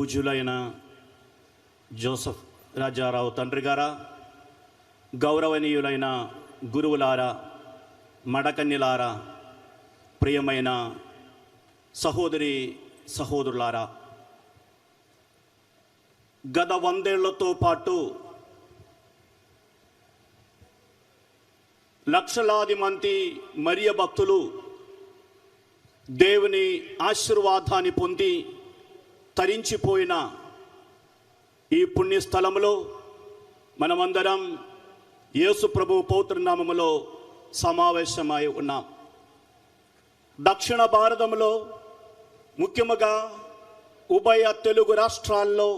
పూజ్యులైన Joseph Rajarao తండ్రి గారా, గౌరవనీయులైన గురువులారా, మడకన్యలారా, ప్రియమైన సహోదరి సహోదరులారా, గత 100 ఏళ్లతో పాటు లక్షలాది మంది మరియ భక్తులు దేవుని ఆశీర్వాదాన్ని పొంది తరించిపోయిన ఈ పుణ్యస్థలంలో మనమందరం యేసు ప్రభు పవిత్ర నామములో సమావేశమై ఉన్నాం. దక్షిణ భారతంలో ముఖ్యంగా ఉభయ తెలుగు రాష్ట్రాల్లో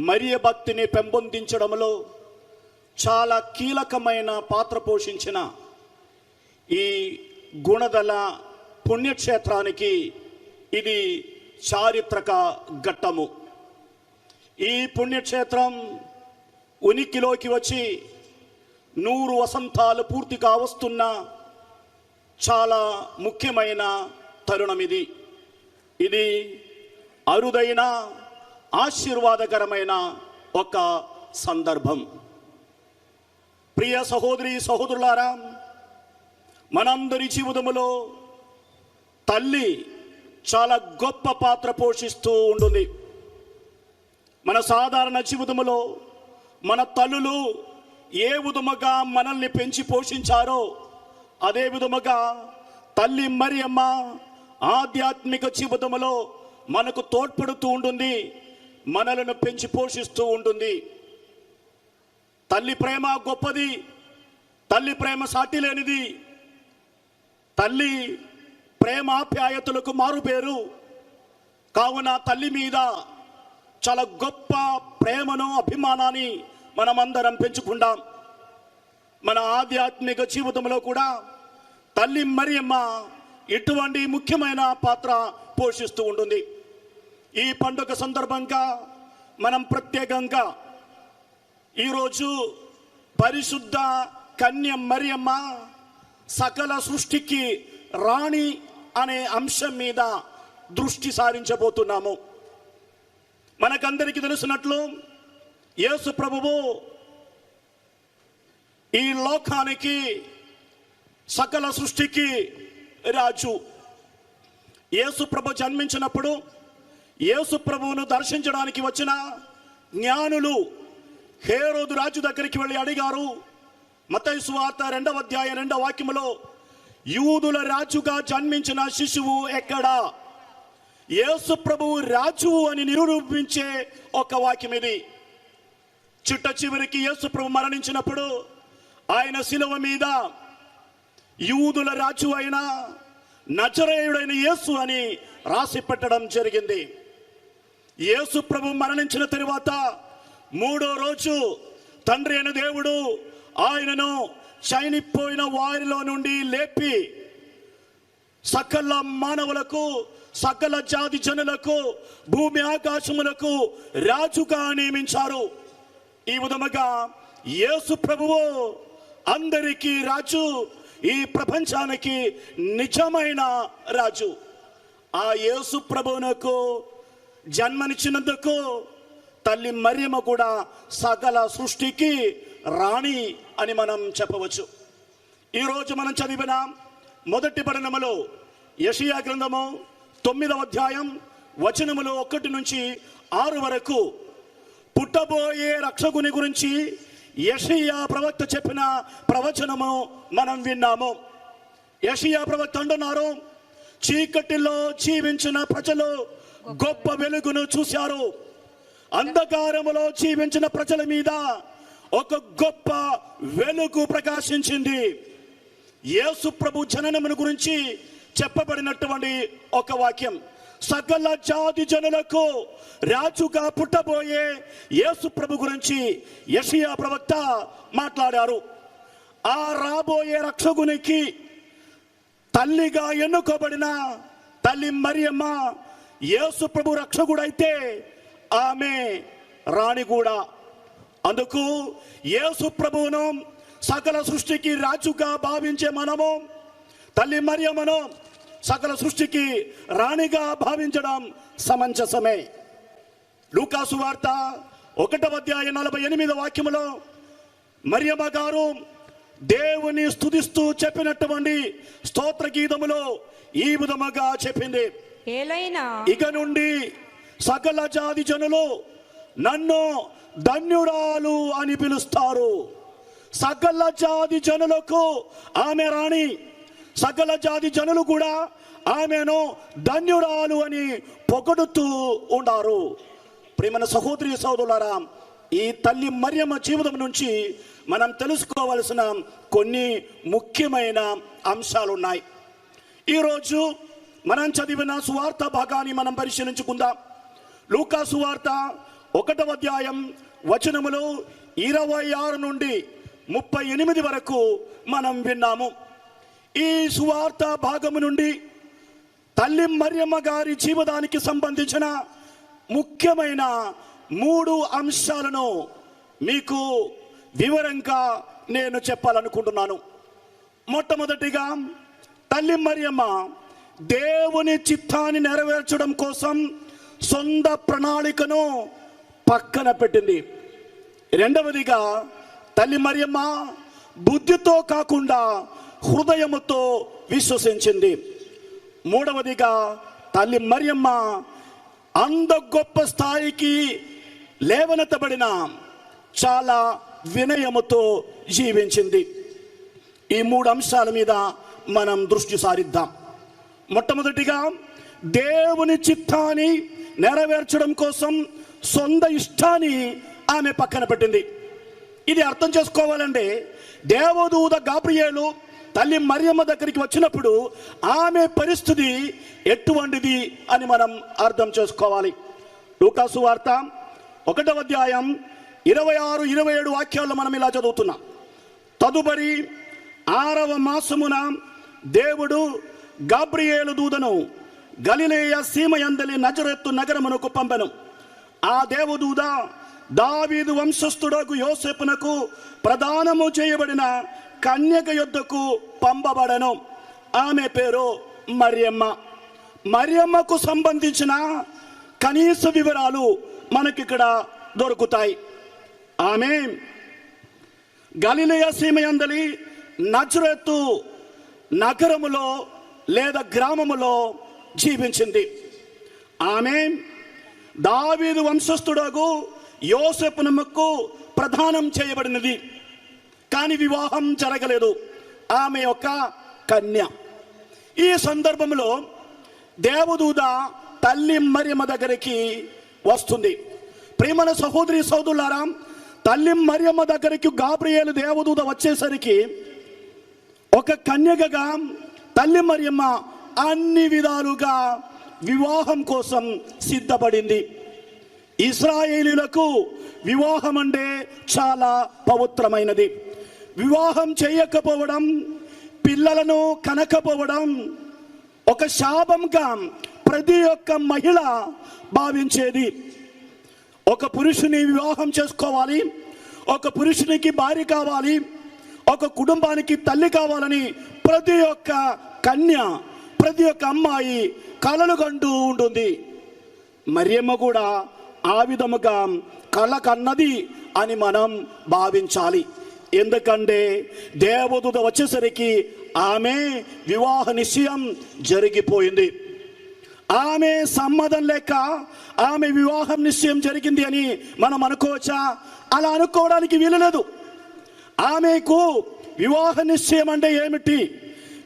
మరియ భక్తిని పెంపొందించడంలో చాలా కీలకమైన పాత్ర పోషించిన ఈ గుణదల పుణ్యక్షేత్రానికి ఇది చారిత్రక ఘట్టము. ఈ పుణ్యక్షేత్రం ఉనికిలోకి వచ్చి 100 వసంతాలు పూర్తిగా వస్తున్న చాలా ముఖ్యమైన తరుణం ఇది. ఇది అరుదైన ఆశీర్వాదకరమైన ఒక సందర్భం. ప్రియ సహోదరి సహోదరులారా, మనందరి జీవితంలో తల్లి చాలా గొప్ప పాత్ర పోషిస్తూ ఉంటుంది. మన సాధారణ జీవితంలో మన తల్లులు ఏ విధముగా మనల్ని పెంచి పోషించారో అదే విధముగా తల్లి మరియమ్మ ఆధ్యాత్మిక జీవితంలో మనకు తోడ్పడుతూ ఉంటుంది, మనలను పెంచి పోషిస్తూ ఉంటుంది. తల్లి ప్రేమ గొప్పది, తల్లి ప్రేమ సాటి లేనిది. తల్లి ప్రేమాప్యాయతలకు మారుపేరు. కావున తల్లి మీద చాలా గొప్ప ప్రేమను, అభిమానాన్ని మనమందరం పెంచుకుంటాం. మన ఆధ్యాత్మిక జీవితంలో కూడా తల్లి మరియమ్మ ఇటువంటి ముఖ్యమైన పాత్ర పోషిస్తూ ఉంటుంది. ఈ పండుగ సందర్భంగా మనం ప్రత్యేకంగా ఈరోజు పరిశుద్ధ కన్య మరియమ్మ సకల సృష్టికి రాణి అనే అంశం మీద దృష్టి సారించబోతున్నాము. మనకందరికీ తెలిసినట్లు యేసు ప్రభువు ఈ లోకానికి, సకల సృష్టికి రాజు. యేసు ప్రభు జన్మించినప్పుడు యేసు ప్రభువును దర్శించడానికి వచ్చిన జ్ఞానులు హేరోదు రాజు దగ్గరికి వెళ్ళి అడిగారు. మత్తయి సువార్త 2వ అధ్యాయం 2వ వాక్యములో యూదుల రాజుగా జన్మించిన శిశువు ఎక్కడా? యేసు ప్రభువు రాజు అని నిరూపించే ఒక వాక్యం ఇది. చిట్ట చివరికి యేసు ప్రభు మరణించినప్పుడు ఆయన శిలువ మీద యూదుల రాజు అయిన నజరేయుడైన యేసు అని రాసి పెట్టడం జరిగింది. యేసు ప్రభు మరణించిన తరువాత 3వ రోజు తండ్రి అయిన దేవుడు ఆయనను చనిపోయిన వారిలో నుండి లేపి సకల మానవులకు, సకల జాతి జనులకు, భూమి ఆకాశములకు రాజుగా నియమించారు. ఈ విధముగా యేసు ప్రభువు అందరికీ రాజు, ఈ ప్రపంచానికి నిజమైన రాజు. ఆ యేసు ప్రభువునకు జన్మనిచ్చినందుకు తల్లి మరియమ్మ కూడా సకల సృష్టికి రాణి అని మనం చెప్పవచ్చు. ఈరోజు మనం చదివిన మొదటి పఠనములో యెషయా గ్రంథము 9వ అధ్యాయం వచనములు 1 నుంచి 6 వరకు పుట్టబోయే రక్షకుని గురించి యెషయా ప్రవక్త చెప్పిన ప్రవచనము మనం విన్నాము. యెషయా ప్రవక్త అంటున్నారు, చీకటిలో జీవించిన ప్రజలు గొప్ప వెలుగును చూశారు. అంధకారములో జీవించిన ప్రజల మీద ఒక గొప్ప వెలుగు ప్రకాశించింది. యేసు ప్రభు జననమును గురించి చెప్పబడినటువంటి ఒక వాక్యం, సకల జాతి జనులకు రాజుగా పుట్టబోయే యేసు ప్రభు గురించి యెషయా ప్రవక్త మాట్లాడారు. ఆ రాబోయే రక్షకునికి తల్లిగా ఎన్నుకోబడిన తల్లి మరియమ్మ యేసు ప్రభు రక్షకుడైతే ఆమె రాణి కూడా. అందుకు యేసు ప్రభువును సకల సృష్టికి రాజుగా భావించే మనము తల్లి మరియమ్మను సకల సృష్టికి రాణిగా భావించడం సమంజసమే. లూకాసు వార్త 1వ అధ్యాయం 48వ వాక్యములో మరియమ్మ గారు దేవుని స్తుతిస్తూ చెప్పినటువంటి స్తోత్ర గీతములో ఈ విధముగా చెప్పింది, ఏలైనా ఇక నుండి సకల జాతి జనులు నన్ను ధన్యురాలు అని పిలుస్తారు. సకల జాతి జనులకు ఆమె రాణి, సకల జాతి జనులు కూడా ఆమెను ధన్యురాలు అని పొగడుతూ ఉన్నారు. ప్రియమైన సహోదరి సహోదరులారా, ఈ తల్లి మరియమ్మ జీవితం నుంచి మనం తెలుసుకోవలసిన కొన్ని ముఖ్యమైన అంశాలు ఉన్నాయి. ఈరోజు మనం చదివిన సువార్త భాగాన్ని మనం పరిశీలించుకుందాం. లూకా సువార్త 1వ అధ్యాయం వచనములు 26 నుండి 38 వరకు మనం విన్నాము. ఈ సువార్త భాగము నుండి తల్లి మరియమ్మ గారి జీవితానికి సంబంధించిన ముఖ్యమైన 3 అంశాలను మీకు వివరంగా నేను చెప్పాలనుకుంటున్నాను. మొట్టమొదటిగా తల్లి మరియమ్మ దేవుని చిత్తాన్ని నెరవేర్చడం కోసం సొంత ప్రణాళికను పక్కన పెట్టింది. రెండవదిగా తల్లి మరియమ్మ బుద్ధితో కాకుండా హృదయముతో విశ్వసించింది. మూడవదిగా తల్లి మరియమ్మ అంత గొప్ప స్థాయికి లేవనెత్తబడిన చాలా వినయముతో జీవించింది. ఈ 3 అంశాల మీద మనం దృష్టి సారిద్దాం. మొట్టమొదటిగా దేవుని చిత్తాన్ని నెరవేర్చడం కోసం సొంత ఇష్టాన్ని ఆమె పక్కన పెట్టింది. ఇది అర్థం చేసుకోవాలంటే దేవదూత గాబ్రియేలు తల్లి మరియమ్మ దగ్గరికి వచ్చినప్పుడు ఆమె పరిస్థితి ఎటువంటిది అని మనం అర్థం చేసుకోవాలి. లూకాసు వార్త 1వ అధ్యాయం 26-27 వాక్యాల్లో మనం ఇలా చదువుతున్నాం. తదుపరి 6వ మాసమున దేవుడు గాబ్రియేలు దూతను గలిలయ సీమయందలి నజరెత్తు నగరమునకు పంపెను. ఆ దేవదూత దావీదు వంశస్థుడకు యోసేపునకు ప్రదానము చేయబడిన కన్యక యొద్దకు పంపబడను. ఆమె పేరు మరియమ్మ. మరియమ్మకు సంబంధించిన కనీస వివరాలు మనకిక్కడ దొరుకుతాయి. ఆమె గలిలయ సీమయందలి నజరెత్తు నగరములో లేదా గ్రామములో జీవించింది. ఆమె దావీదు వంశస్థుడకు యోసేపునకు ప్రదానం చేయబడినది, కానీ వివాహం జరగలేదు. ఆమె యొక్క కన్య. ఈ సందర్భంలో దేవదూత తల్లి మరియమ్మ దగ్గరికి వస్తుంది. ప్రియమైన సహోదరి సహోదరులారా, తల్లి మరియమ్మ దగ్గరికి గాబ్రియేలు దేవదూత వచ్చేసరికి ఒక కన్యకగా తల్లి మరియమ్మ అన్ని విధాలుగా వివాహం కోసం సిద్ధపడింది. ఇశ్రాయేలీయులకు వివాహం అంటే చాలా పవిత్రమైనది. వివాహం చేయకపోవడం, పిల్లలను కనకపోవడం ఒక శాపంగా ప్రతి ఒక్క మహిళ భావించేది. ఒక పురుషుని వివాహం చేసుకోవాలి, ఒక పురుషునికి భార్య కావాలి, ఒక కుటుంబానికి తల్లి కావాలని ప్రతి ఒక్క కన్య, ప్రతి ఒక్క అమ్మాయి కలలు కంటూ ఉంటుంది. మరియమ్మ కూడా ఆ విధముగా కల కన్నది అని మనం భావించాలి. ఎందుకంటే దేవదూత వచ్చేసరికి ఆమె వివాహ నిశ్చయం జరిగిపోయింది. ఆమె సమ్మతం లేక ఆమె వివాహం నిశ్చయం జరిగింది అని మనం అనుకోవచ్చా? అలా అనుకోవడానికి వీలులేదు. ఆమెకు వివాహ నిశ్చయం అంటే ఏమిటి,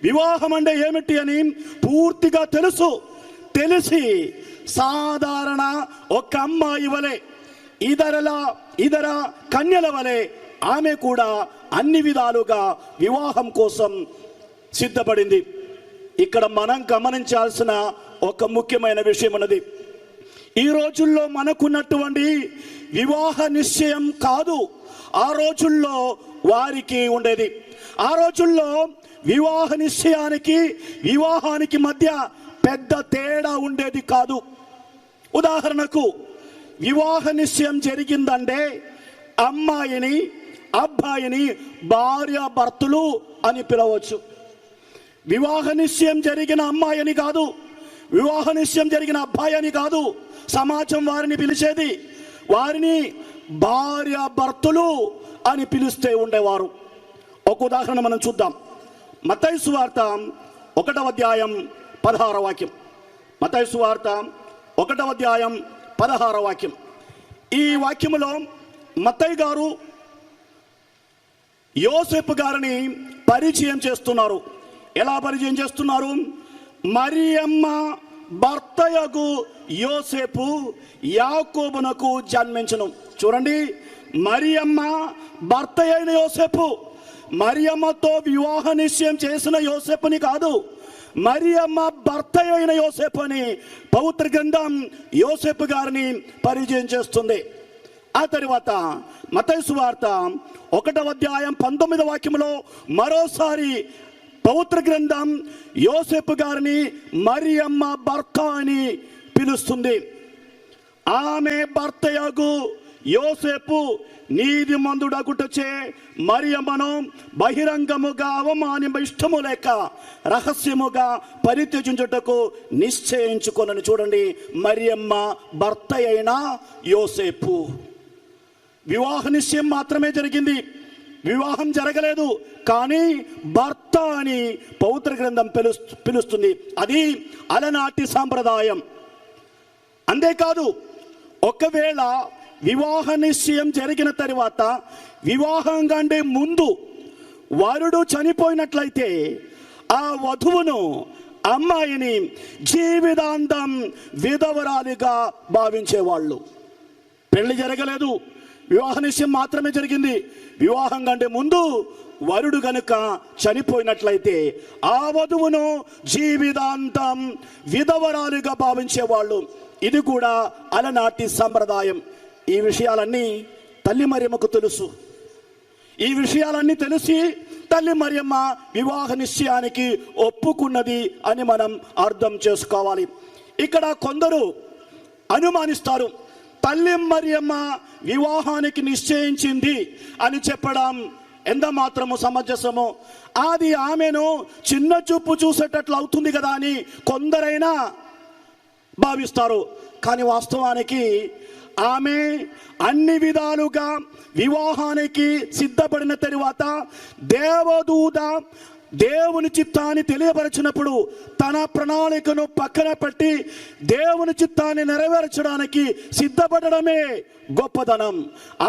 వివాహం అంటే ఏమిటి అని పూర్తిగా తెలిసి సాధారణ ఒక అమ్మాయి వలె ఇతర కన్యల వలె ఆమె కూడా అన్ని విధాలుగా వివాహం కోసం సిద్ధపడింది. ఇక్కడ మనం గమనించాల్సిన ఒక ముఖ్యమైన విషయం ఉన్నది. ఈ రోజుల్లో మనకున్నటువంటి వివాహ నిశ్చయం కాదు ఆ రోజుల్లో వారికి ఉండేది. ఆ రోజుల్లో వివాహ నిశ్చయానికి వివాహానికి మధ్య పెద్ద తేడా ఉండేది కాదు. ఉదాహరణకు వివాహ నిశ్చయం జరిగిందంటే అమ్మాయిని అబ్బాయిని భార్యాభర్తలు అని పిలవచ్చు. వివాహ నిశ్చయం జరిగిన అమ్మాయిని కాదు, వివాహ నిశ్చయం జరిగిన అబ్బాయి అని కాదు సమాజం వారిని పిలిచేది. వారిని భార్య భర్తలు అని పిలుస్తే ఉండేవారు. ఒక ఉదాహరణ మనం చూద్దాం. మత్తయి సువార్త 1వ అధ్యాయం 16వ వాక్యం. మత్తయి సువార్త 1వ అధ్యాయం 16వ వాక్యం. ఈ వాక్యములో మత్తయి గారు యోసేపు గారిని పరిచయం చేస్తున్నారు. ఎలా పరిచయం చేస్తున్నారు? మరియమ్మ భర్తయగు యోసేపు యాకోబునకు జన్మించును. చూడండి, మరియమ్మ భర్త అయిన యోసేపు, మరియమ్మతో వివాహ నిశ్చయం చేసిన యోసేపుని కాదు, మరియమ్మ భర్త అయిన యోసేపు అని పవిత్ర గ్రంథం యోసేపు గారిని పరిచయం చేస్తుంది. ఆ తరువాత మత్తయి సువార్త 1వ అధ్యాయం 19వ వాక్యంలో మరోసారి పవిత్ర గ్రంథం యోసేపు గారిని మరియమ్మ భర్త అని పిలుస్తుంది. ఆమె భర్తయగు యోసేపు నీతిమంతుడగుటచే మరియమ్మను బహిరంగముగా అవమానింప ఇష్టము లేక రహస్యముగా పరిత్యజించుటకు నిశ్చయించుకొనని. చూడండి, మరియమ్మ భర్త అయిన యోసేపు. వివాహ నిశ్చయం మాత్రమే జరిగింది, వివాహం జరగలేదు. కానీ భర్త అని పవిత్ర గ్రంథం పిలుస్తుంది. అది అలనాటి సాంప్రదాయం. అంతేకాదు, ఒకవేళ వివాహ నిశ్చయం జరిగిన తర్వాత వివాహం కంటే ముందు వరుడు చనిపోయినట్లయితే ఆ వధువును, అమ్మాయిని జీవితాంతం విధవరాలిగా భావించేవాళ్ళు. పెళ్లి జరగలేదు, వివాహ నిశ్చయం మాత్రమే జరిగింది. వివాహం కంటే ముందు వరుడు గనుక చనిపోయినట్లయితే ఆ వధువును జీవితాంతం విధవరాలుగా భావించేవాళ్ళు. ఇది కూడా అలనాటి సంప్రదాయం. ఈ విషయాలన్నీ తల్లి మరియమ్మకు తెలుసు. ఈ విషయాలన్నీ తెలిసి తల్లి మరియమ్మ వివాహ నిశ్చయానికి ఒప్పుకున్నది అని మనం అర్థం చేసుకోవాలి. ఇక్కడ కొందరు అనుమానిస్తారు, తల్లి మరియమ్మ వివాహానికి నిశ్చయించింది అని చెప్పడం ఎంత మాత్రము సమంజసము. అది ఆమెను చిన్న చూపు చూసేటట్లు అవుతుంది కదా అని కొందరైనా భావిస్తారు. కానీ వాస్తవానికి ఆమె అన్ని విధాలుగా వివాహానికి సిద్ధపడిన తరువాత దేవదూత దేవుని చిత్తాన్ని తెలియపరచినప్పుడు తన ప్రణాళికను పక్కన పెట్టి దేవుని చిత్తాన్ని నెరవేర్చడానికి సిద్ధపడడమే గొప్పదనం.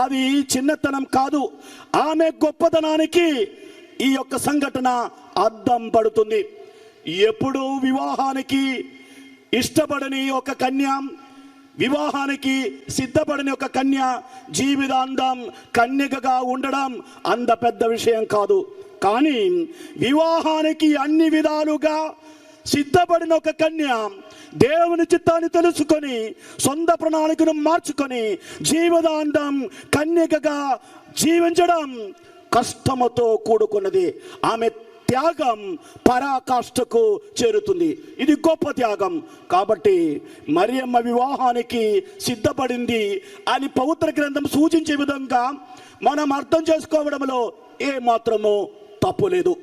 అది చిన్నతనం కాదు. ఆమె గొప్పదనానికి ఈ యొక్క సంఘటన అద్దం పడుతుంది. ఎప్పుడు వివాహానికి ఇష్టపడని ఒక కన్య, వివాహానికి సిద్ధపడని ఒక కన్య జీవితాంతం కన్యకగా ఉండడం అంత పెద్ద విషయం కాదు. కానీ వివాహానికి అన్ని విధాలుగా సిద్ధపడిన ఒక కన్య దేవుని చిత్తాన్ని తెలుసుకొని సొంత ప్రణాళికను మార్చుకొని జీవితాంతం కన్యకగా జీవించడం కష్టముతో కూడుకున్నది. ఆమె త్యాగం పరాకాష్ఠకు చేరుతుంది. ఇది గొప్ప త్యాగం. కాబట్టి మరియమ్మ వివాహానికి సిద్ధపడింది అని పవిత్ర గ్రంథం సూచించే విధంగా మనం అర్థం చేసుకోవడంలో ఏ మాత్రమో తప్పు లేదు.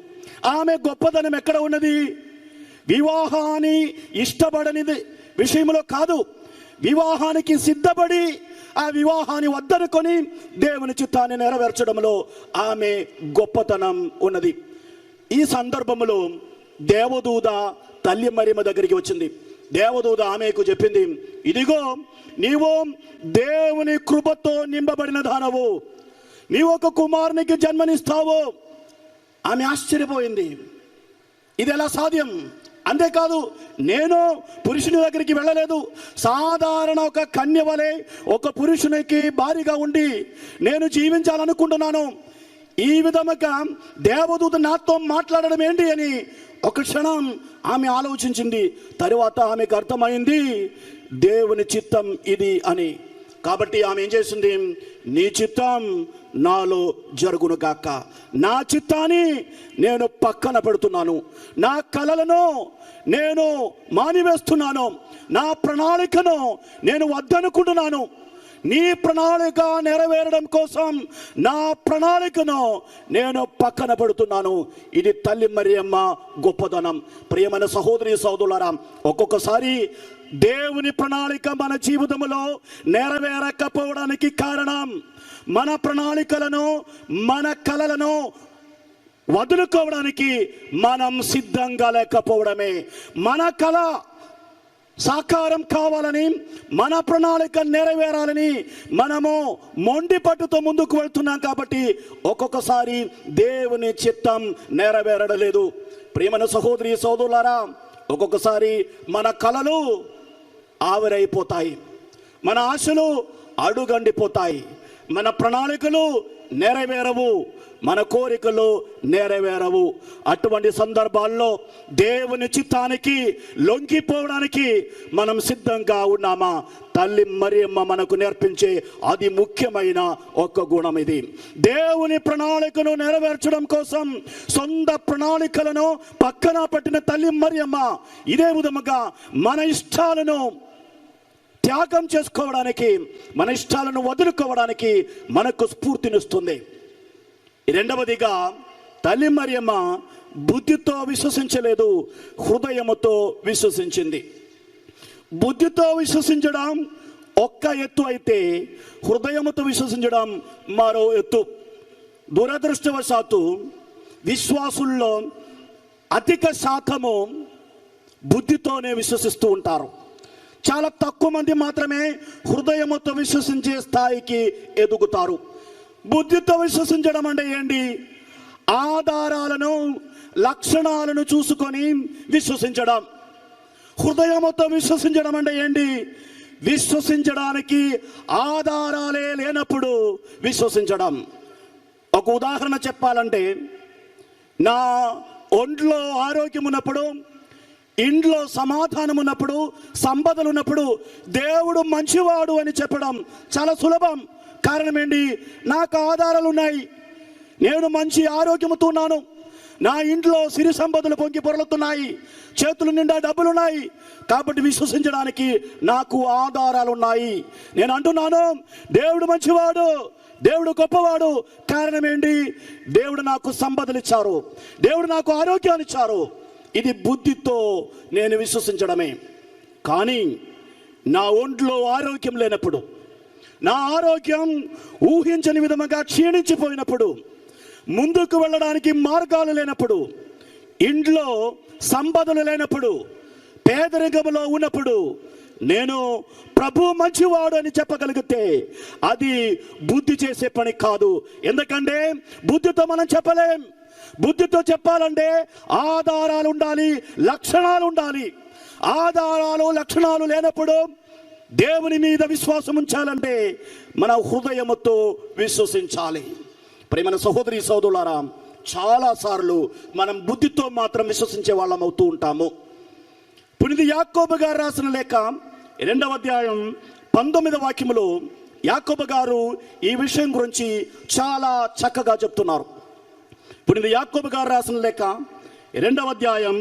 ఆమె గొప్పదనం ఎక్కడ ఉన్నది? వివాహాన్ని ఇష్టపడనిది విషయంలో కాదు, వివాహానికి సిద్ధపడి ఆ వివాహాన్ని వద్దనుకొని దేవుని చిత్తాన్ని నెరవేర్చడంలో ఆమె గొప్పతనం ఉన్నది. ఈ సందర్భంలో దేవదూత తల్లి మరియమ్మ దగ్గరికి వచ్చింది. దేవదూత ఆమెకు చెప్పింది, ఇదిగో నీవు దేవుని కృపతో నింపబడిన దానవు, నీవు ఒక కుమారునికి జన్మనిస్తావు. ఆమె ఆశ్చర్యపోయింది, ఇది ఎలా సాధ్యం? అంతేకాదు, నేను పురుషుని దగ్గరికి వెళ్ళలేదు. సాధారణ ఒక కన్య వలె ఒక పురుషునికి భార్యగా ఉండి నేను జీవించాలనుకుంటున్నాను. ఈ విధముగా దేవదూత నాతో మాట్లాడడం ఏంటి అని ఒక క్షణం ఆమె ఆలోచించింది. తరువాత ఆమెకు అర్థమైంది దేవుని చిత్తం ఇది అని. కాబట్టి ఆమె ఏం చేసింది? నీ చిత్తం నాలో జరుగును గాక. నా చిత్తాన్ని నేను పక్కన పెడుతున్నాను, నా కలలను నేను మానివేస్తున్నాను, నా ప్రణాళికను నేను వద్దనుకుంటున్నాను. నీ ప్రణాళిక నెరవేరడం కోసం నా ప్రణాళికను నేను పక్కన పెడుతున్నాను. ఇది తల్లి మరియమ్మ గొప్పదనం. ప్రియమైన సహోదరి సహోదరులారా, ఒక్కొక్కసారి దేవుని ప్రణాళిక మన జీవితంలో నెరవేరకపోవడానికి కారణం మన ప్రణాళికలను, మన కలలను వదులుకోవడానికి మనం సిద్ధంగా లేకపోవడమే. మన కళ సాకారం కావాలని, మన ప్రణాళిక నెరవేరాలని మనము మొండి పట్టుతో ముందుకు వెళ్తున్నాం. కాబట్టి ఒక్కొక్కసారి దేవుని చిత్తం నెరవేరడలేదు. ప్రియమైన సహోదరి సహోదరులారా, ఒక్కొక్కసారి మన కలలు ఆవిరైపోతాయి, మన ఆశలు అడుగండిపోతాయి, మన ప్రణాళికలు నెరవేరవు, మన కోరికలు నెరవేరవు. అటువంటి సందర్భాల్లో దేవుని చిత్తానికి లొంగిపోవడానికి మనం సిద్ధంగా ఉన్నామా? తల్లి మరియమ్మ మనకు నేర్పించే అతి ముఖ్యమైన ఒక గుణం ఇది. దేవుని ప్రణాళికను నెరవేర్చడం కోసం సొంత ప్రణాళికలను పక్కన పెట్టిన తల్లి మరియమ్మ ఇదే విధముగా మన ఇష్టాలను త్యాగం చేసుకోవడానికి, మన ఇష్టాలను వదులుకోవడానికి మనకు స్ఫూర్తినిస్తుంది. రెండవదిగా తల్లి మరియమ్మ బుద్ధితో విశ్వసించలేదు, హృదయముతో విశ్వసించింది. బుద్ధితో విశ్వసించడం ఒక్క ఎత్తు అయితే, హృదయముతో విశ్వసించడం మరో ఎత్తు. దురదృష్టవశాత్తు విశ్వాసుల్లో అధిక శాతము బుద్ధితోనే విశ్వసిస్తూ ఉంటారు. చాలా తక్కువ మంది మాత్రమే హృదయముతో విశ్వసించే స్థాయికి ఎదుగుతారు. బుద్ధితో విశ్వసించడం అంటే ఏంటి? ఆధారాలను, లక్షణాలను చూసుకొని విశ్వసించడం. హృదయముతో విశ్వసించడం అంటే ఏంటి? విశ్వసించడానికి ఆధారాలే లేనప్పుడు విశ్వసించడం. ఒక ఉదాహరణ చెప్పాలంటే, నా ఒంట్లో ఆరోగ్యం ఉన్నప్పుడు, ఇంట్లో సమాధానం ఉన్నప్పుడు, సంపదలు ఉన్నప్పుడు దేవుడు మంచివాడు అని చెప్పడం చాలా సులభం. కారణం ఏంటి? నాకు ఆధారాలు ఉన్నాయి, నేను మంచి ఆరోగ్యంతో ఉన్నాను, నా ఇంట్లో సిరి సంపదలు పొంగి పొరలుతున్నాయి, చేతుల నిండా డబ్బులున్నాయి, కాబట్టి విశ్వసించడానికి నాకు ఆధారాలు ఉన్నాయి. నేను అంటున్నాను, దేవుడు మంచివాడు, దేవుడు గొప్పవాడు. కారణం ఏంటి? దేవుడు నాకు సంపదలు ఇచ్చారు, దేవుడు నాకు ఆరోగ్యాన్ని ఇచ్చారు. ఇది బుద్ధితో నేను విశ్వసించడమే. కానీ నా ఒంట్లో ఆరోగ్యం లేనప్పుడు, నా ఆరోగ్యం ఊహించని విధముగా క్షీణించిపోయినప్పుడు, ముందుకు వెళ్ళడానికి మార్గాలు లేనప్పుడు, ఇంట్లో సంపదలు లేనప్పుడు, పేదరికంలో ఉన్నప్పుడు నేను ప్రభు మంచివాడు అని చెప్పగలిగితే అది బుద్ధి చేసే పని కాదు. ఎందుకంటే బుద్ధితో మనం చెప్పలేం. బుద్ధితో చెప్పాలంటే ఆధారాలు ఉండాలి, లక్షణాలు ఉండాలి. ఆధారాలు, లక్షణాలు లేనప్పుడు దేవుని మీద విశ్వాసం ఉంచాలంటే మన హృదయముతో విశ్వసించాలి. ప్రియమైన సహోదరి సహోదరులారా, చాలాసార్లు మనం బుద్ధితో మాత్రం విశ్వసించే వాళ్ళం అవుతూ ఉంటాము. పునీత యాకోబు గారు రాసిన లేఖ 2వ అధ్యాయం 19వ వాక్యములో యాకోబు గారు ఈ విషయం గురించి చాలా చక్కగా చెప్తున్నారు. పునీత యాకోబు గారు రాసిన లేఖ 2వ అధ్యాయం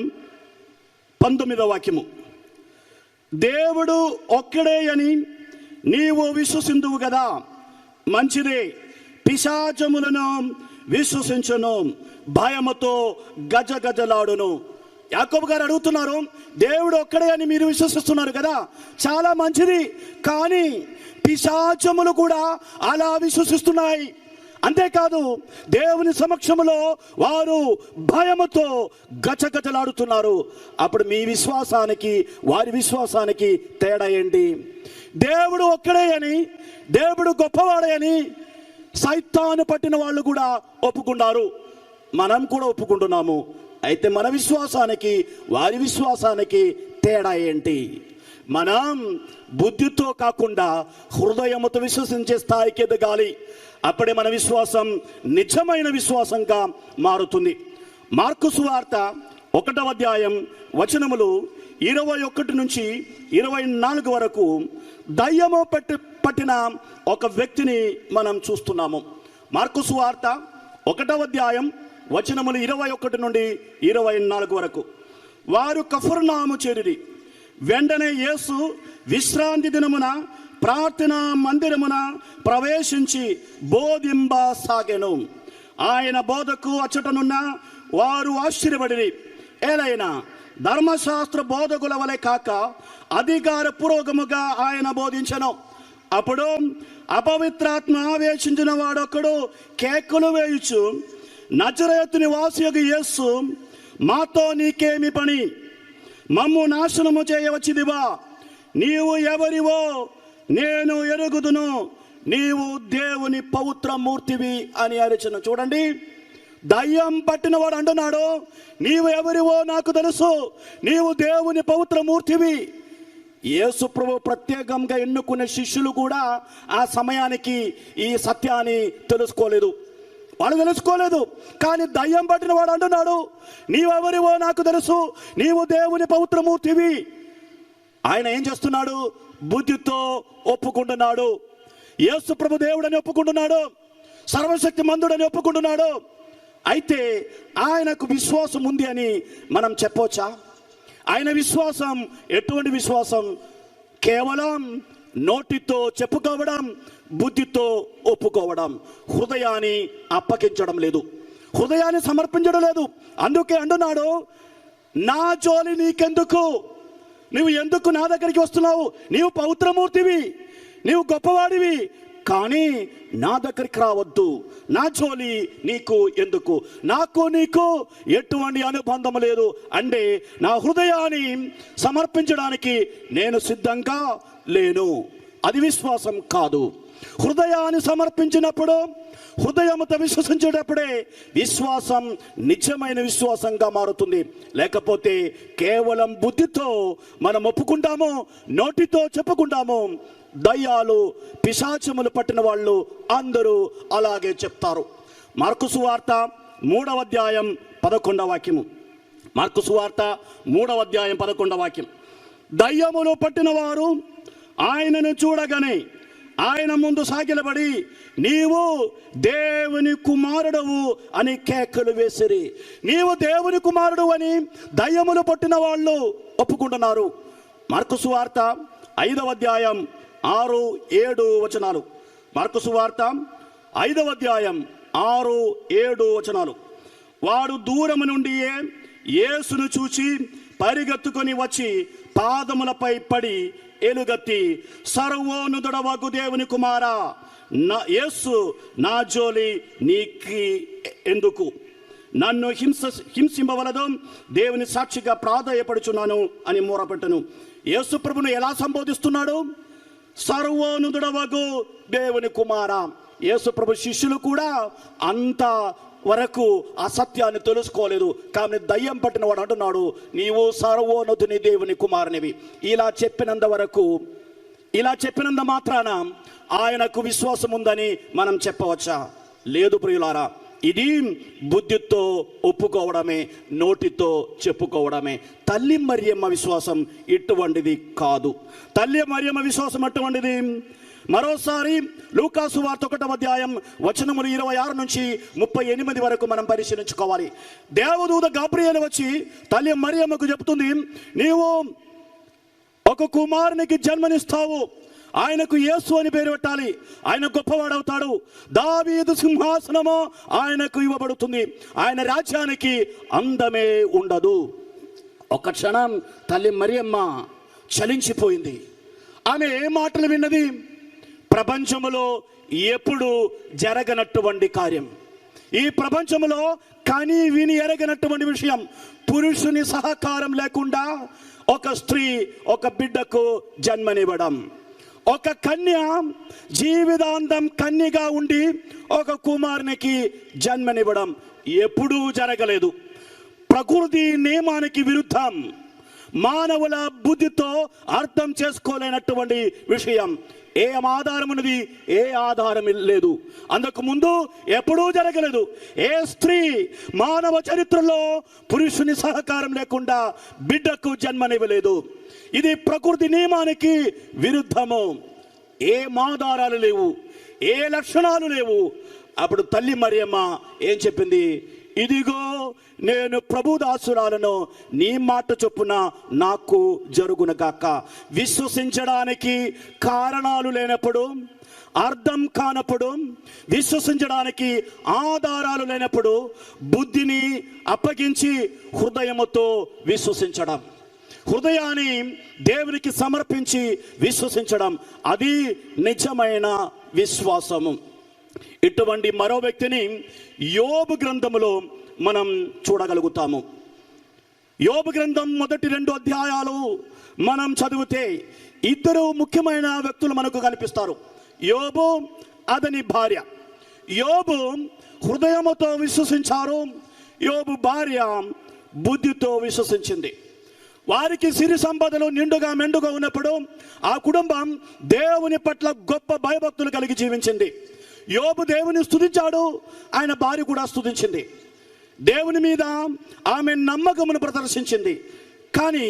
19వ వాక్యము, దేవుడు ఒక్కడే అని నీవు విశ్వసిందువు కదా, మంచిదే. పిశాచములను విశ్వసించును, భయముతో గజగజలాడును. యాకోబు గారు అడుగుతున్నారు, దేవుడు ఒక్కడే అని మీరు విశ్వసిస్తున్నారు కదా, చాలా మంచిది. కానీ పిశాచములు కూడా అలా విశ్వసిస్తున్నాయి. అంతేకాదు, దేవుని సమక్షంలో వారు భయముతో గజగజలాడుతున్నారు. అప్పుడు మీ విశ్వాసానికి వారి విశ్వాసానికి తేడా ఏంటి? దేవుడు ఒక్కడే అని, దేవుడు గొప్పవాడే అని సైతాను పట్టిన వాళ్ళు కూడా ఒప్పుకున్నారు, మనం కూడా ఒప్పుకుంటున్నాము. అయితే మన విశ్వాసానికి వారి విశ్వాసానికి తేడా ఏంటి? మనం బుద్ధితో కాకుండా హృదయముతో విశ్వసించే స్థాయికి ఎదగాలి. అప్పుడే మన విశ్వాసం నిజమైన విశ్వాసంగా మారుతుంది. మార్కు సువార్త 1వ అధ్యాయం వచనములు 21 నుంచి 24 వరకు దయ్యము పట్టిన ఒక వ్యక్తిని మనం చూస్తున్నాము. మార్కు సువార్త 1వ అధ్యాయం వచనములు 21 నుండి 24 వరకు. వారు కఫర్నాము చేరిరి. వెంటనే యేసు విశ్రాంతి దినమున ప్రార్థనా మందిరమున ప్రవేశించి బోధింపసాగెను. ఆయన బోధకు అచ్చటనున్న వారు ఆశ్చర్యపడిరి. ఏలైనా ధర్మశాస్త్ర బోధకుల వలె కాక అధికార పూర్వకముగా ఆయన బోధించెను. అప్పుడు అపవిత్రాత్మ ఆవేశించిన వాడొక్కడు కేకలు వేయుచు, నజరేతు నివాసియగు యేసు, మాతో నీకేమి పని? మమ్ము నాశనము చేయవచ్చిదివా? నీవు ఎవరివో నేను ఎరుగుదును, నీవు దేవుని పవిత్ర మూర్తివి అని అరిచెను. చూడండి, దయ్యం పట్టిన వాడు అంటున్నాడు, నీవు ఎవరివో నాకు తెలుసు, నీవు దేవుని పవిత్ర మూర్తివి. యేసు ప్రభు ప్రత్యేకంగా ఎన్నుకున్న శిష్యులు కూడా ఆ సమయానికి ఈ సత్యాన్ని తెలుసుకోలేదు. కానీ దయ్యం పట్టిన వాడు అంటున్నాడు, నీవెవరివో నాకు తెలుసు, నీవు దేవుని పవిత్ర మూర్తివి. ఆయన ఏం చేస్తున్నాడు? బుద్ధితో ఒప్పుకుంటున్నాడు. యేసు ప్రభు దేవుడని ఒప్పుకుంటున్నాడు, సర్వశక్తి మంతుడని ఒప్పుకుంటున్నాడు. అయితే ఆయనకు విశ్వాసం ఉంది అని మనం చెప్పవచ్చా? ఆయన విశ్వాసం ఎటువంటి విశ్వాసం? కేవలం నోటితో చెప్పుకోవడం, బుద్ధితో ఒప్పుకోవడం, హృదయాన్ని అప్పగించడం లేదు, హృదయాన్ని సమర్పించడం లేదు. అందుకే అంటున్నాడు, నా జోలి నీకెందుకు? నువ్వు ఎందుకు నా దగ్గరికి వస్తున్నావు? నీవు పవిత్రమూర్తివి, నీవు గొప్పవాడివి, కానీ నా దగ్గరికి రావద్దు. నా జోలి నీకు ఎందుకు? నాకు నీకు ఎటువంటి అనుబంధం లేదు. అంటే నా హృదయాన్ని సమర్పించడానికి నేను సిద్ధంగా లేను. అది విశ్వాసం కాదు. హృదయాన్ని సమర్పించినప్పుడు, హృదయంతో విశ్వసించేటప్పుడే విశ్వాసం నిజమైన విశ్వాసంగా మారుతుంది. లేకపోతే కేవలం బుద్ధితో మనం ఒప్పుకుంటాము, నోటితో చెప్పుకుంటాము. దయ్యాలు, పిశాచములు పట్టిన వాళ్ళు అందరూ అలాగే చెప్తారు. మార్కు సువార్త 3వ అధ్యాయం 11వ వాక్యము. మార్కు సువార్త 3వ అధ్యాయం 11వ వాక్యం. దయ్యములు పట్టిన వారు ఆయనను చూడగానే ఆయన ముందు సాగిలబడి, నీవు దేవుని కుమారుడవు అని కేకలు వేసిరి. నీవు దేవుని కుమారుడు అని దయ్యములు పట్టిన వాళ్ళు ఒప్పుకుంటున్నారు. మార్కు సువార్త 5వ అధ్యాయం 6, 7 వచనాలు. మార్కు సువార్త 5వ అధ్యాయం 6, 7 వచనాలు. వాడు దూరము నుండి యేసును చూచి పరిగెత్తుకొని వచ్చి పాదములపై పడి ఎలుగెత్తి, సర్వోన్నతుడవగు దేవుని కుమారా, యేసు, నా జోలి నీకు ఎందుకు? నన్ను హింసింపవలదు, దేవుని సాక్షిగా ప్రాధేయపడుచున్నాను అని మూరపెట్టను. యేసు ప్రభును ఎలా సంబోధిస్తున్నాడు? సర్వోన్నతుడవగు దేవుని కుమారా. యేసు ప్రభు శిష్యులు కూడా అంత వరకు ఆ సత్యాన్ని తెలుసుకోలేదు. కానీ దయ్యం పట్టిన వాడు అంటున్నాడు, నీవు సర్వోన్నతుని దేవుని కుమారునివి. ఇలా చెప్పినంత మాత్రాన ఆయనకు విశ్వాసం ఉందని మనం చెప్పవచ్చా? లేదు ప్రియులారా. ఇది బుద్ధితో ఒప్పుకోవడమే, నోటితో చెప్పుకోవడమే. తల్లి మరియమ్మ విశ్వాసం ఇటువంటిది కాదు. తల్లి మరియమ్మ విశ్వాసం అటువంటిది. మరోసారి లూకాసు వార్త 1వ అధ్యాయం వచనములు 26 నుంచి 38 వరకు మనం పరిశీలించుకోవాలి. దేవదూత గాబ్రియేలు వచ్చి తల్లి మరియమ్మకు చెప్తుంది, నీవు ఒక కుమారునికి జన్మనిస్తావు, ఆయనకు యేసు అని పేరు పెట్టాలి, ఆయన గొప్పవాడవుతాడు, దావీదు సింహాసనము ఆయనకు ఇవ్వబడుతుంది, ఆయన రాజ్యానికి అందమే ఉండదు. ఒక క్షణం తల్లి మరియమ్మ చలించిపోయింది. ఆమె ఏ మాటలు విన్నది? ప్రపంచములో ఎప్పుడు జరగనటువంటి కార్యం, ఈ ప్రపంచంలో కని విని ఎరగనటువంటి విషయం. పురుషుని సహకారం లేకుండా ఒక స్త్రీ ఒక బిడ్డకు జన్మనివ్వడం, ఒక కన్య జీవితాంతం కన్యగా ఉండి ఒక కుమారునికి జన్మనివ్వడం ఎప్పుడూ జరగలేదు. ప్రకృతి నియమానికి విరుద్ధం, మానవుల బుద్ధితో అర్థం చేసుకోలేనటువంటి విషయం. ఏ ఆధారం ఉన్నది? ఏ ఆధారం లేదు. అందుకు ముందు ఎప్పుడూ జరగలేదు. ఏ స్త్రీ మానవ చరిత్రలో పురుషుని సహకారం లేకుండా బిడ్డకు జన్మనివ్వలేదు. ఇది ప్రకృతి నియమానికి విరుద్ధము. ఏం ఆధారాలు లేవు, ఏ లక్షణాలు లేవు. అప్పుడు తల్లి మరియమ్మ ఏం చెప్పింది? ఇదిగో నేను ప్రభు దాసురాలను, నీ మాట చొప్పున నాకు జరుగునగాక. విశ్వసించడానికి కారణాలు లేనప్పుడు, అర్థం కానప్పుడు, విశ్వసించడానికి ఆధారాలు లేనప్పుడు బుద్ధిని అప్పగించి హృదయముతో విశ్వసించడం, హృదయాన్ని దేవునికి సమర్పించి విశ్వసించడం, అది నిజమైన విశ్వాసము. ఇటువంటి మరో వ్యక్తిని యోబు గ్రంథములో మనం చూడగలుగుతాము. యోబు గ్రంథం మొదటి 2 అధ్యాయాలు మనం చదివితే ఇద్దరు ముఖ్యమైన వ్యక్తులు మనకు కనిపిస్తారు. యోబు, అతని భార్య. యోబు హృదయముతో విశ్వసించారు, యోబు భార్య బుద్ధితో విశ్వసించింది. వారికి సిరి సంపదలు నిండుగా మెండుగా ఉన్నప్పుడు ఆ కుటుంబం దేవుని పట్ల గొప్ప భయభక్తులు కలిగి జీవించింది. యోబు దేవుని స్తుతించాడు, ఆయన భార్య కూడా స్తుతించింది. దేవుని మీద ఆమె నమ్మకమును ప్రదర్శించింది. కానీ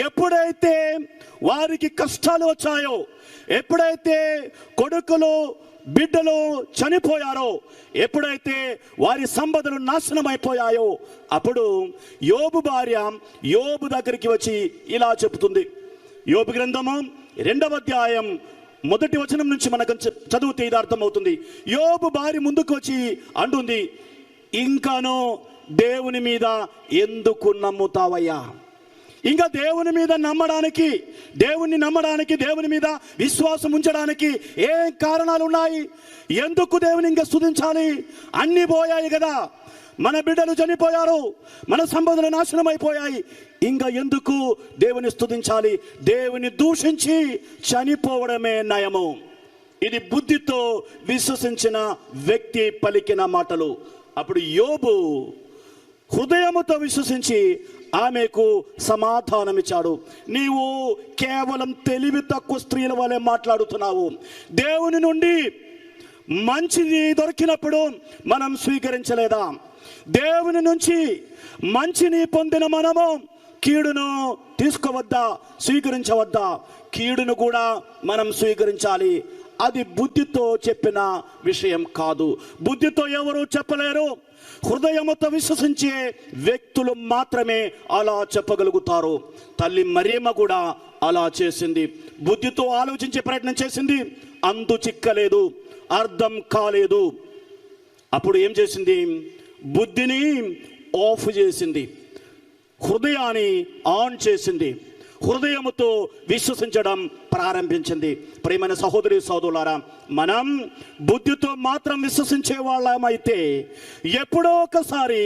ఎప్పుడైతే వారికి కష్టాలు వచ్చాయో, ఎప్పుడైతే కొడుకులు బిడ్డలు చనిపోయారో, ఎప్పుడైతే వారి సంపదలు నాశనం అయిపోయాయో, అప్పుడు యోబు భార్య యోబు దగ్గరికి వచ్చి ఇలా చెబుతుంది. యోబు గ్రంథము 2వ అధ్యాయం 1వ వచనం నుంచి మనకు చదివితే ఇది అర్థమవుతుంది. యోబు భార్య ముందుకు వచ్చి అంటుంది, ఇంకానో దేవుని మీద ఎందుకు నమ్ముతావయ్యా? ఇంకా దేవుని మీద నమ్మడానికి, దేవుని నమ్మడానికి, దేవుని మీద విశ్వాసం ఉంచడానికి ఏ కారణాలు ఉన్నాయి? ఎందుకు దేవుని ఇంకా స్తుతించాలి? అన్నీ పోయాయి కదా, మన బిడ్డలు చనిపోయారు, మన సంపదలు నాశనం అయిపోయాయి, ఇంకా ఎందుకు దేవుని స్తుతించాలి? దేవుని దూషించి చనిపోవడమే నయము. ఇది బుద్ధితో విశ్వసించిన వ్యక్తి పలికిన మాటలు. అప్పుడు యోబు హృదయముతో విశ్వసించి ఆమెకు సమాధానమిచ్చాడు. నీవు కేవలం తెలివి తక్కువ స్త్రీల వలె మాట్లాడుతున్నావు. దేవుని నుండి మంచిది దొరికినప్పుడు మనం స్వీకరించలేదా? దేవుని నుంచి మంచిని పొందిన మనము కీడును తీసుకోవద్దా, స్వీకరించవద్దా? కీడును కూడా మనం స్వీకరించాలి. అది బుద్ధితో చెప్పిన విషయం కాదు. బుద్ధితో ఎవరు చెప్పలేరు. హృదయముతో విశ్వసించే వ్యక్తులు మాత్రమే అలా చెప్పగలుగుతారు. తల్లి మరియమ్మ కూడా అలా చేసింది. బుద్ధితో ఆలోచించే ప్రయత్నం చేసింది, అంతు చిక్కలేదు, అర్థం కాలేదు. అప్పుడు ఏం చేసింది? బుద్ధిని ఆఫ్ చేసింది, హృదయాన్ని ఆన్ చేసింది, హృదయముతో విశ్వసించడం ప్రారంభించింది. ప్రియమైన సహోదరి సహోదరులారా, మనం బుద్ధితో మాత్రం విశ్వసించే వాళ్ళమైతే ఎప్పుడో ఒకసారి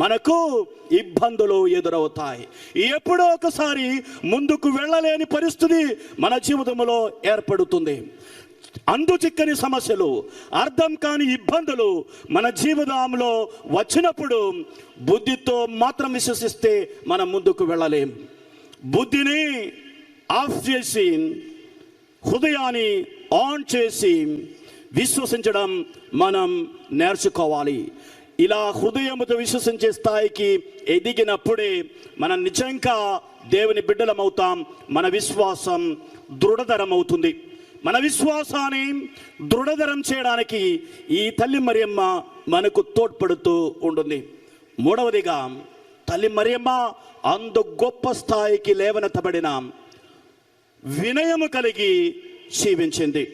మనకు ఇబ్బందులు ఎదురవుతాయి. ఎప్పుడో ఒకసారి ముందుకు వెళ్ళలేని పరిస్థితి మన జీవితంలో ఏర్పడుతుంది. అందుచిక్కని సమస్యలు, అర్థం కాని ఇబ్బందులు మన జీవితంలో వచ్చినప్పుడు బుద్ధితో మాత్రం విశ్వసిస్తే మనం ముందుకు వెళ్ళలేం. బుద్ధిని ఆఫ్ చేసి హృదయాన్ని ఆన్ చేసి విశ్వసించడం మనం నేర్చుకోవాలి. ఇలా హృదయముతో విశ్వసించే స్థాయికి ఎదిగినప్పుడే మనం నిజంగా దేవుని బిడ్డలమవుతాం. మన విశ్వాసం దృఢతరం అవుతుంది. మన విశ్వాసాన్ని దృఢతరం చేయడానికి ఈ తల్లి మరియమ్మ మనకు తోడ్పడుతూ ఉంటుంది. మూడవదిగా, తల్లి మరియమ్మ అందు గొప్ప స్థాయికి లేవనెత్తబడిన వినయము కలిగి జీవించింది.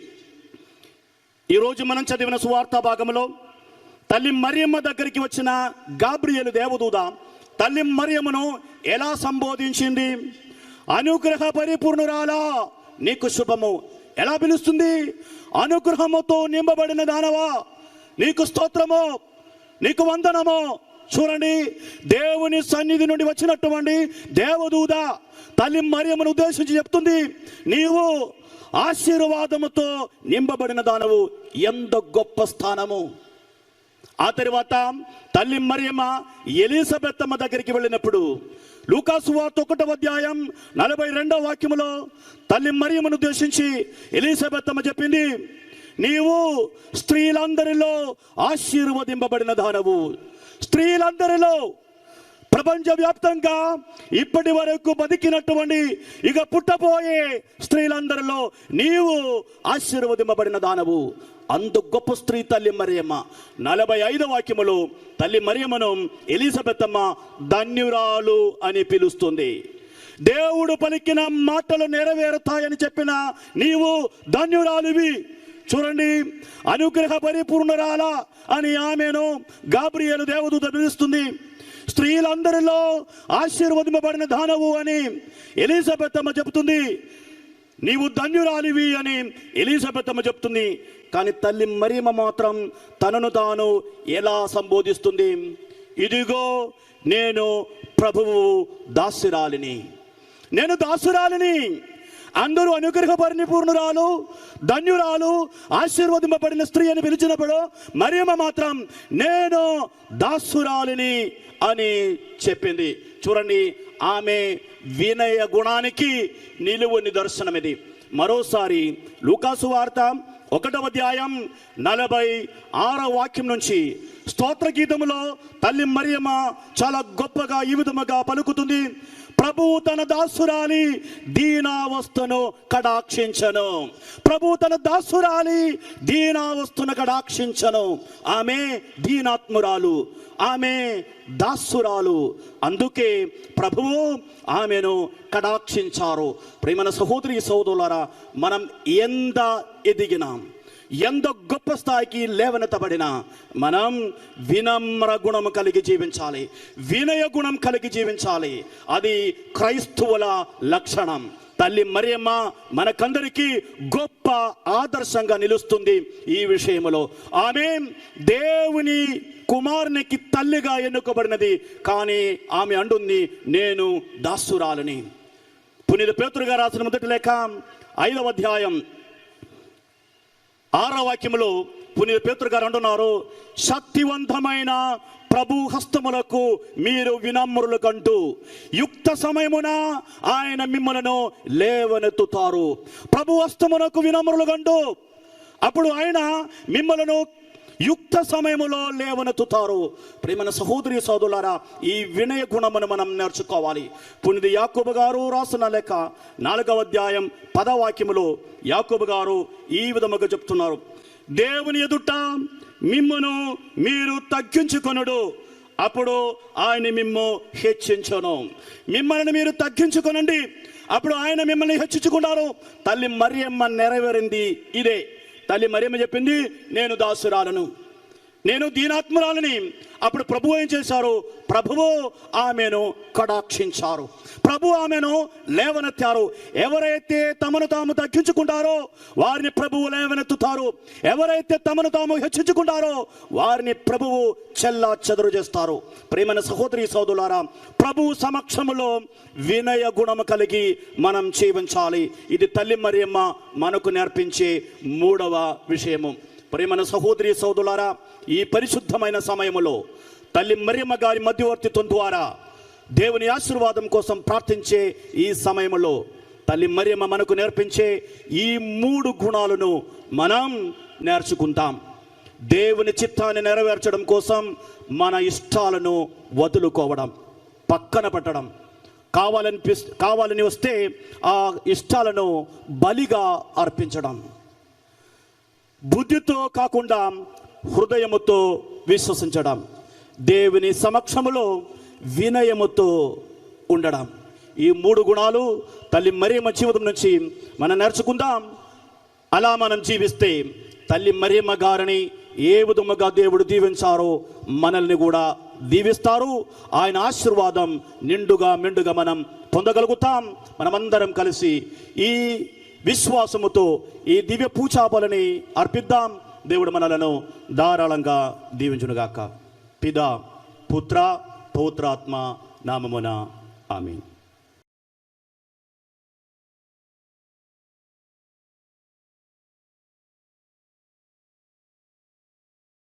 ఈరోజు మనం చదివిన సువార్త భాగంలో తల్లి మరియమ్మ దగ్గరికి వచ్చిన గాబ్రియేలు దేవదూత తల్లి మరియమ్మను ఎలా సంబోధించింది? అనుగ్రహ పరిపూర్ణురాలా, నీకు శుభము. ఎలా పిలుస్తుంది? అనుగ్రహముతో నింపబడిన దానవా, నీకు స్తోత్రము, నీకు వందనము. చూడండి, దేవుని సన్నిధి నుండి వచ్చినటువంటి దేవదూత తల్లి మరియమ్మను ఉద్దేశించి చెప్తుంది, నీవు ఆశీర్వాదముతో నింపబడిన దానవు. ఎంత గొప్ప స్థానము! ఆ తర్వాత తల్లి మరియమ్మ ఎలిజబెత్తమ్మ దగ్గరికి వెళ్ళినప్పుడు లూకాసు వార్త 1వ అధ్యాయం 42వ వాక్యములో తల్లి మరియమ్మను ఉద్దేశించి ఎలిజబెత్తమ్మ చెప్పింది, నీవు స్త్రీలందరిలో ఆశీర్వదింపబడిన దానవు. స్త్రీలందరిలో ప్రపంచవ్యాప్తంగా ఇప్పటి వరకు బతికినటువంటి ఇక పుట్టబోయే స్త్రీలందరిలో నీవు ఆశీర్వదింపబడిన దానవు. అందు గొప్ప స్త్రీ తల్లి మరియమ్మ. 45వ వాక్యములో తల్లి మరియమ్మను ఎలిజబెతమ్మ ధన్యురాలు అని పిలుస్తుంది. దేవుడు పలికిన మాటలు నెరవేరుతాయని చెప్పిన నీవు ధన్యురాలివి. చూడండి, అనుగ్రహ పరిపూర్ణరాల అని ఆమెను గాబ్రియేలు దేవదూత పిలుస్తుంది. స్త్రీలందరిలో ఆశీర్వదింపబడిన దానవు అని ఎలిజబెతమ్మ చెబుతుంది. నీవు ధన్యురాలివి అని ఎలిజబెతమ్మ చెప్తుంది. కానీ తల్లి మరియమ్మ మాత్రం తనను తాను ఎలా సంబోధిస్తుంది? ఇదిగో నేను ప్రభువు దాసురాలిని, నేను దాసురాలిని. అందరూ అనుగ్రహ పరిపూర్ణురాలు, ధన్యురాలు, ఆశీర్వదింపబడిన స్త్రీ అని పిలిచినప్పుడు మరియమ్మ మాత్రం నేను దాసురాలిని అని చెప్పింది. చూడండి, ఆమె వినయ గుణానికి నిలువు నిదర్శనం ఇది. మరోసారి లూకాసు వార్త 1వ అధ్యాయం 46వ వాక్యం నుంచి స్తోత్ర గీతములో తల్లి మరియమ్మ చాలా గొప్పగా ఈ విధముగా పలుకుతుంది. ప్రభువు తన దాసురాలి దీనావస్థను కటాక్షించను. ప్రభువు తన దాసురాలి దీనావస్థను కటాక్షించను. ఆమె దీనాత్మురాలు, ఆమె దాసురాలు. అందుకే ప్రభువు ఆమెను కటాక్షించారు. ప్రియమైన సహోదరి సహోదరులారా, మనం ఎంత ఎదిగినాం, ఎంత గొప్ప స్థాయికి లేవనెత్తబడినా మనం వినమ్ర గుణం కలిగి జీవించాలి, వినయ గుణం కలిగి జీవించాలి. అది క్రైస్తవుల లక్షణం. తల్లి మరియమ్మ మనకందరికీ గొప్ప ఆదర్శంగా నిలుస్తుంది ఈ విషయంలో. ఆమె దేవుని కుమారునికి తల్లిగా ఎన్నుకోబడినది. కానీ ఆమె అంటుంది నేను దాసురాలని. పునీత పేతురు గారు రాసిన మొదటి లేఖ 5వ అధ్యాయం 6వ వాక్యములో పునీత పేతురు గారు అంటున్నారు, శక్తివంతమైన ప్రభు హస్తములకు మీరు వినమ్రులు కంటూ యుక్త సమయమున ఆయన మిమ్మలను లేవనెత్తుతారు. ప్రభు హస్తమునకు వినమ్రులు కంటూ అప్పుడు ఆయన మిమ్మలను యుక్త సమయములో లేవనెత్తుతారు. ప్రియమైన సహోదరి సోదరులారా, ఈ వినయ గుణమును మనం నేర్చుకోవాలి. పునీత యాకోబు గారు రాసిన లేఖ 4వ అధ్యాయం 10వ వాక్యములో యాకోబు గారు ఈ విధముగా చెప్తున్నారు, దేవుని ఎదుట మిమ్మును మీరు తగ్గించుకొనుడు, అప్పుడు ఆయన మిమ్ము హెచ్చించును. మిమ్మల్ని మీరు తగ్గించుకొనండి, అప్పుడు ఆయన మిమ్మల్ని హెచ్చించుకుంటారు. తల్లి మరియమ్మ నెరవేరింది ఇదే. తల్లి మరియమ్మ చెప్పింది నేను దాసురాలను, నేను దీనాత్మురాలని. అప్పుడు ప్రభువు ఏం చేశారు? ప్రభువు ఆమెను కటాక్షించారు, ప్రభు ఆమెను లేవనెత్తారు. ఎవరైతే తమను తాము తగ్గించుకుంటారో వారిని ప్రభువు లేవనెత్తుతారు. ఎవరైతే తమను తాము హెచ్చించుకుంటారో వారిని ప్రభువు చెల్లా చెదరు చేస్తారు. ప్రియమైన సహోదరి సోదరులారా, ప్రభు సమక్షములో వినయ గుణము కలిగి మనం జీవించాలి. ఇది తల్లి మరియమ్మ మనకు నేర్పించే 3వ విషయము. ప్రియమైన సహోదరి సోదరులారా, ఈ పరిశుద్ధమైన సమయములో తల్లి మరియమ్మ గారి మధ్యవర్తిత్వం ద్వారా దేవుని ఆశీర్వాదం కోసం ప్రార్థించే ఈ సమయంలో తల్లి మరియమ్మ మనకు నేర్పించే ఈ 3 గుణాలను మనం నేర్చుకుంటాం. దేవుని చిత్తాన్ని నెరవేర్చడం కోసం మన ఇష్టాలను వదులుకోవడం, పక్కన పెట్టడం, కావాలని వస్తే ఆ ఇష్టాలను బలిగా అర్పించడం, బుద్ధితో కాకుండా హృదయముతో విశ్వసించడం, దేవుని సమక్షములో వినయముతో ఉండడం. ఈ 3 గుణాలు తల్లి మరియమ్మ జీవితం నుంచి మనం నేర్చుకుందాం. అలా మనం జీవిస్తే తల్లి మరియమ్మ గారిని ఏ విధముగా దేవుడు దీవించారో మనల్ని కూడా దీవిస్తారు. ఆయన ఆశీర్వాదం నిండుగా మెండుగా మనం పొందగలుగుతాం. మనమందరం కలిసి ఈ విశ్వాసముతో ఈ దివ్య పూజాబలిని అర్పిద్దాం. దేవుడు మనలను ధారాళంగా దీవించునుగాక. పితా పుత్ర పవిత్రాత్మ నామమున ఆమేన్.